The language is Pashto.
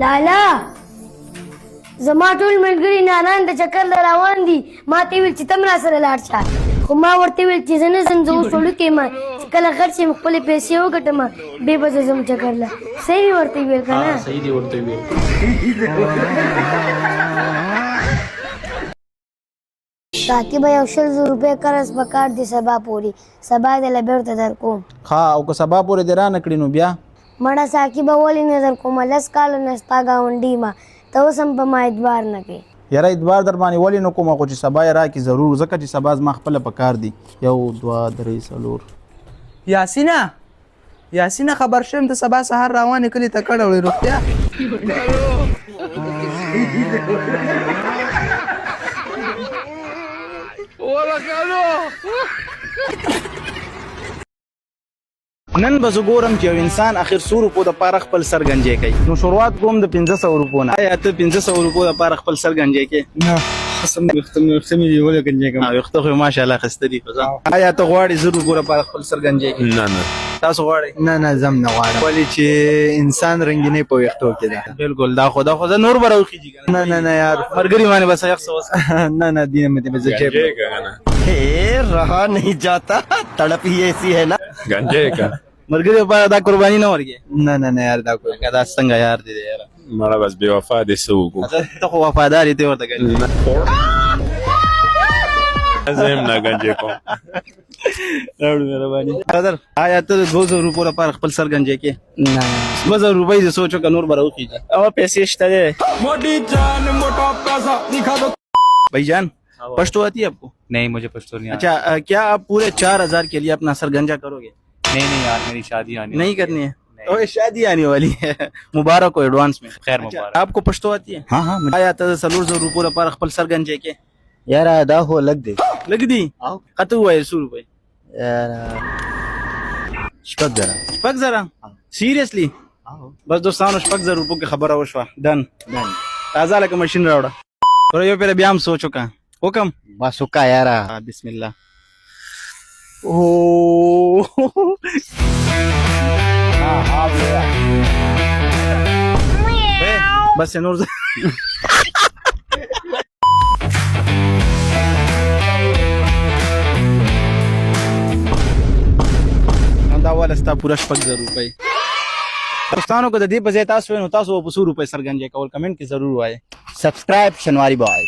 لالا زما ټول ملګري نانان د چکر له روان دي ما ته ویل چې تم را سره لاړ شه خو ما ورته ویل چې زه نه ځم زه اوس وړوکی یم چې کله غټ شم خپلې پیسې وګټم بیا به زه ځم چکر له صحیح مې ورته ویل که نه صحیح دې ورته ویل راکبه یو 100,000 روپۍ قرض پکار دي سبا پورې سبا دې له بېرته درکوم ها او که سبا پورې دې رانه کړي نو بیا مړه ساقبه ولې نه درکوم 10 کالو نه ستا ګاونډي یم ته اوس هم په ما اعتبار نه کوې یاره اعتبار در باندې ولې نه کوم خو چې سبا یې راکړي ضرور ځکه چې سبا زما خپله پکار دي 1 2 3 4 یاسینه خبر شوم ته سبا سهار روانې کلي ته کډه وړې روغتیا نن به زه ګورم چې یو انسان اخر 100 روپو دپاره خپل سر گنجی کوي نو شروعات کوم د 1500 روپو نه آیا ته 1500 روپو دپاره خپل سر گنجی کوې نه قسم ویښته مې دی ولې ګنجی کوم ویښته خو یې ماشاءالله ښایسته دي خو ځه آیا ته غواړې 100 روپو دپاره خپل سر گنجی کوې نه تاسو غواړئ نه زم نه غواړم ولې چې انسان رنګینۍ په ویښتو کې ده بالکل دا خو زه نور به راوخیږي نه یار ملګري باندې بس یخ څه نه دینه مې دې جیب रहा नहीं जाता तड़प ही ऐसी है ना گنجی کا ملګري لپاره دا قرباني نه ورکړي نه یار دا کوي دا څنګه یار دی یار مړه بس بې وفا دې څه وکړو ته خو وفادار یې ته ورته کوي زه هم نه گنجی کوم راوړ مهرباني برادر آیا ته 200 روپو لپاره خپل سر گنجی کې نه 200 روپۍ دې سوچو که نور به راوخیږي और पैसे शते موټی جان موټا پیسہ دکھا دو भाई जान पश्तो आती है आपको नहीं मुझे पश्तो नहीं आता। अच्छा क्या आप पूरे 4000 के लिए अपना सर गंजा करोगे नहीं यार मेरी शादी आनी नहीं करनी है ओए शादी आने वाली है मुबारक हो एडवांस में खैर अच्छा, मुबारक। आपको पश्तो आती है हाँ आया था सलूर 100 रूपो पर खपल सर गंजे के यार अदा हो लग दे लग दी कत हुआ है 100 रुपए यार शपक जरा सीरियसली बस दोस्तानो शपक जरा रूपो की खबर आवश्वा डन ताजा लगा मशीन रावड़ा और ये फिर अभी हम सोचो का हुकम मासुका यार बिस्मिल्लाह ओ बस नूर دا والا ستا پورا 100 روپۍ دوستانو کو د دې په ځای تاسو نو تاسو په 100 روپۍ سر گنجی کول کمنټ کې ضرور وایي सब्सक्राइब शनवारी बॉय